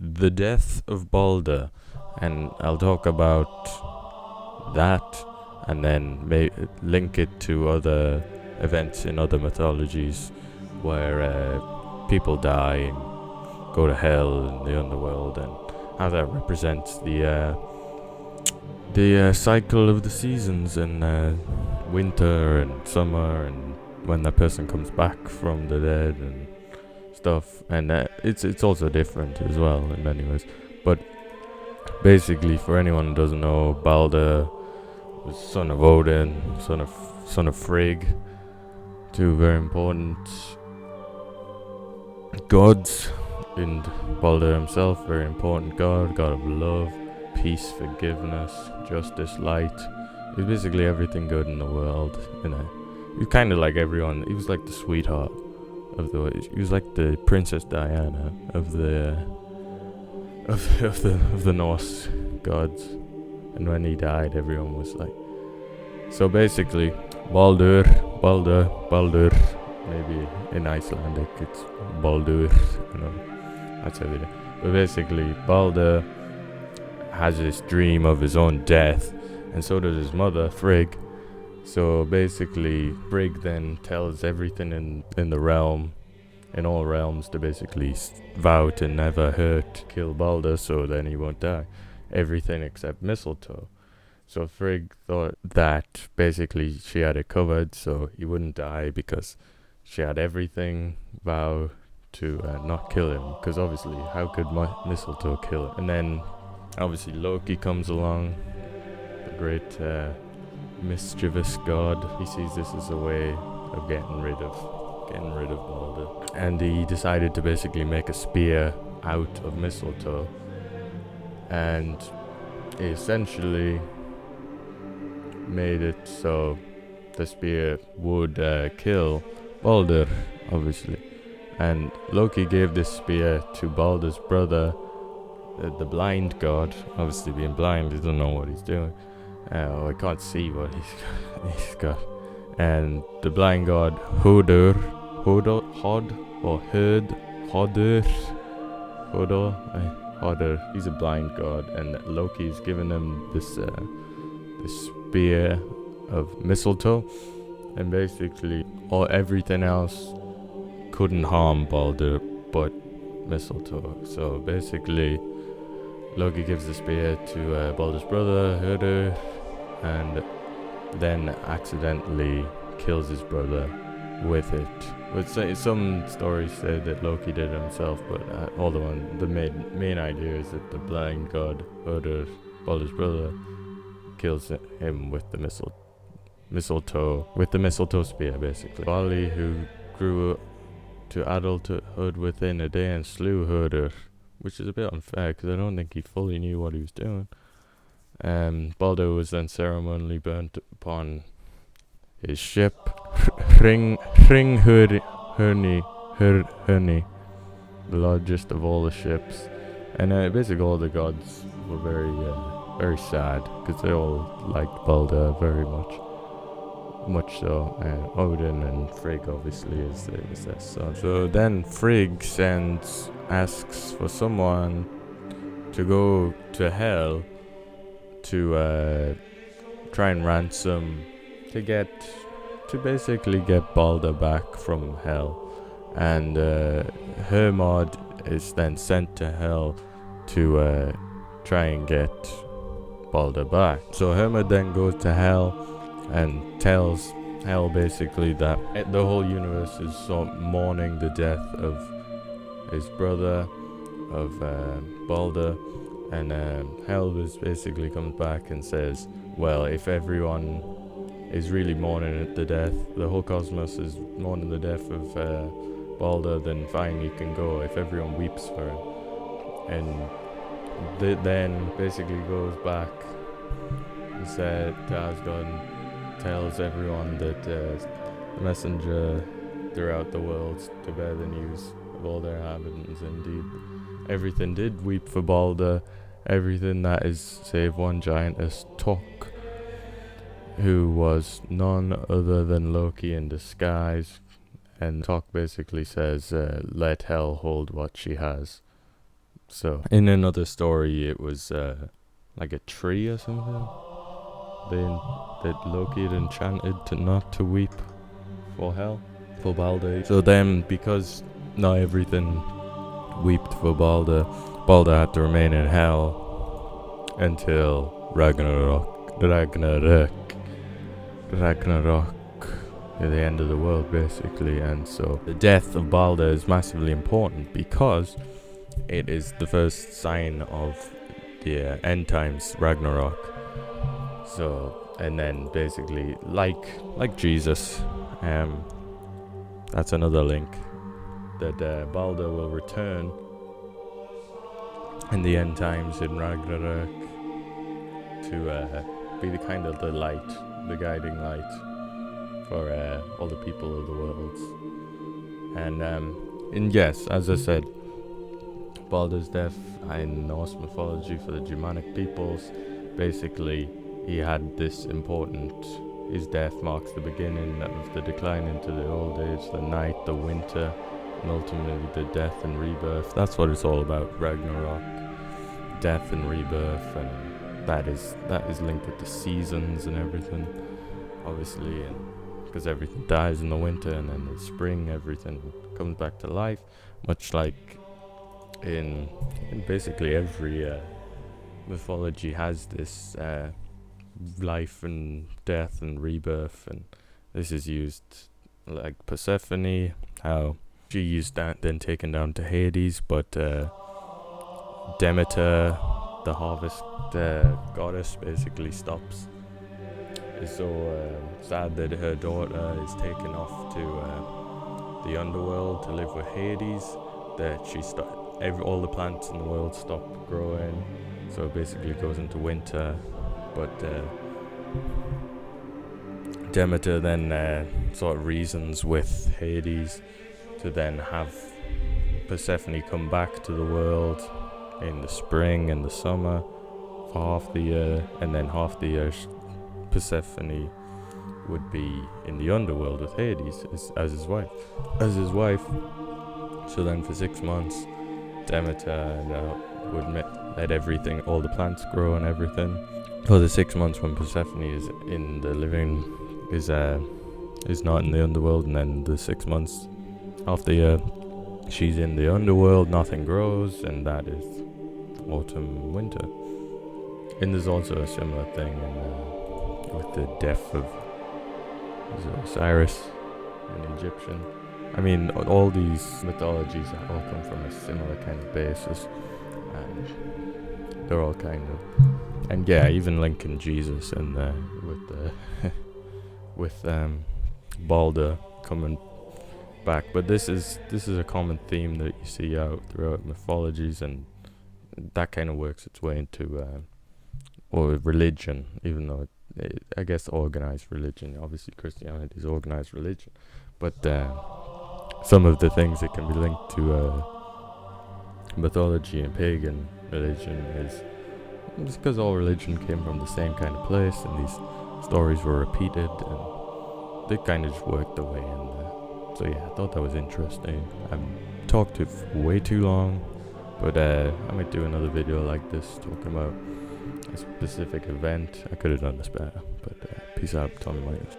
the Death of Baldr, and I'll talk about that and then link it to other events in other mythologies where people die and go to hell in the underworld, and how that represents the cycle of the seasons, and winter and summer, and when that person comes back from the dead and stuff. And it's also different as well in many ways. But basically, for anyone who doesn't know, Balder was son of Odin, son of Frigg, two very important gods. And Balder himself, very important god of love, peace, forgiveness, justice, light. He was basically everything good in the world. He was kind of like everyone. He was like the sweetheart of the. He was like the Princess Diana of the of the Norse gods. And when he died, everyone was like. So basically, Baldur. Maybe in Icelandic it's Baldur. That's how they do. But basically, Baldur has this dream of his own death, and so does his mother, Frigg. So basically, Frigg then tells everything in the realm, in all realms, to basically vow to never kill Baldur, so then he won't die. Everything except mistletoe. So Frigg thought that basically she had it covered, so he wouldn't die because she had everything vow to not kill him, because obviously how could mistletoe kill him? And then obviously Loki comes along, the great mischievous god. He sees this as a way of getting rid of Balder, and he decided to basically make a spear out of mistletoe, and he essentially made it so the spear would kill Balder, obviously. And Loki gave this spear to Balder's brother, the blind god. Obviously, being blind, he doesn't know what he's doing. I can't see what he's got. And the blind god Hodor, he's a blind god, and Loki's given him this spear of mistletoe, and basically everything else couldn't harm Balder but mistletoe. So basically, Loki gives the spear to Balder's brother, Hodor, and then accidentally kills his brother with it. But some stories say that Loki did it himself, but the main idea is that the blind god, Hodor, Balder's brother, kills him with the mistletoe spear, basically. Vali, who grew to adulthood within a day and slew Hodor, which is a bit unfair because I don't think he fully knew what he was doing. Balder was then ceremonially burnt upon his ship, Hringhurni, the largest of all the ships. And basically all the gods were very sad because they all liked Balder very much so, and Odin and Frigg obviously is their son. So then Frigg asks for someone to go to hell to try and ransom, to basically get Balder back from hell. And Hermod is then sent to hell to try and get Balder back. So Hermod then goes to hell and tells hell basically that the whole universe is mourning the death of his brother, of Balder, and hell basically comes back and says, well, if everyone is really mourning the death, the whole cosmos is mourning the death of Balder, then fine, you can go, if everyone weeps for him. And then basically goes back and said to Asgard, tells everyone that the messenger throughout the world to bear the news of all their inhabitants. Indeed, everything did weep for Balder, everything that is save one giantess, Tok, who was none other than Loki in disguise. And Tok basically says, let hell hold what she has. So in another story, it was like a tree or something. That Loki had enchanted not to weep for hell, for Balder. So then, because not everything wept for Balder, Balder had to remain in hell until Ragnarok, at the end of the world, basically. And so the death of Balder is massively important because it is the first sign of the end times, Ragnarok. So, and then basically, like Jesus, that's another link, that Balder will return in the end times in Ragnarok to be the kind of the light, the guiding light for all the people of the world. And yes, as I said, Baldur's death in Norse mythology for the Germanic peoples, basically he had this important, his death marks the beginning of the decline into the old age, the night, the winter, and ultimately the death and rebirth. That's what it's all about, Ragnarok, death and rebirth, and that is linked with the seasons and everything, obviously, and because everything dies in the winter, and then in the spring everything comes back to life, much like in basically every mythology has this life and death and rebirth, and this is used like Persephone, how she is then taken down to Hades, but Demeter, the harvest goddess, basically stops. Is so sad that her daughter is taken off to the underworld to live with Hades, that all the plants in the world stop growing, so it basically goes into winter. But Demeter then sort of reasons with Hades to then have Persephone come back to the world in the spring and the summer for half the year, and then half the year Persephone would be in the underworld with Hades as his wife. So then for 6 months, Demeter would let everything, all the plants grow and everything. For the 6 months when Persephone is in the living, is not in the underworld, and then the 6 months after year, she's in the underworld, nothing grows, and that is autumn, winter. And there's also a similar thing with the death of Osiris, an Egyptian. I mean, all these mythologies all come from a similar kind of basis, and they're all kind of, and yeah, even linking Jesus and with Balder coming back. But this is a common theme that you see out throughout mythologies, and that kind of works its way into or religion, even though I guess organized religion. Obviously Christianity is organized religion, but some of the things that can be linked to mythology and pagan religion is because all religion came from the same kind of place, and these stories were repeated, and they kind of just worked their way in there. So yeah, I thought that was interesting. I've talked it for way too long, but I might do another video like this talking about a specific event. I could have done this better, but peace out, Tommy Magnus.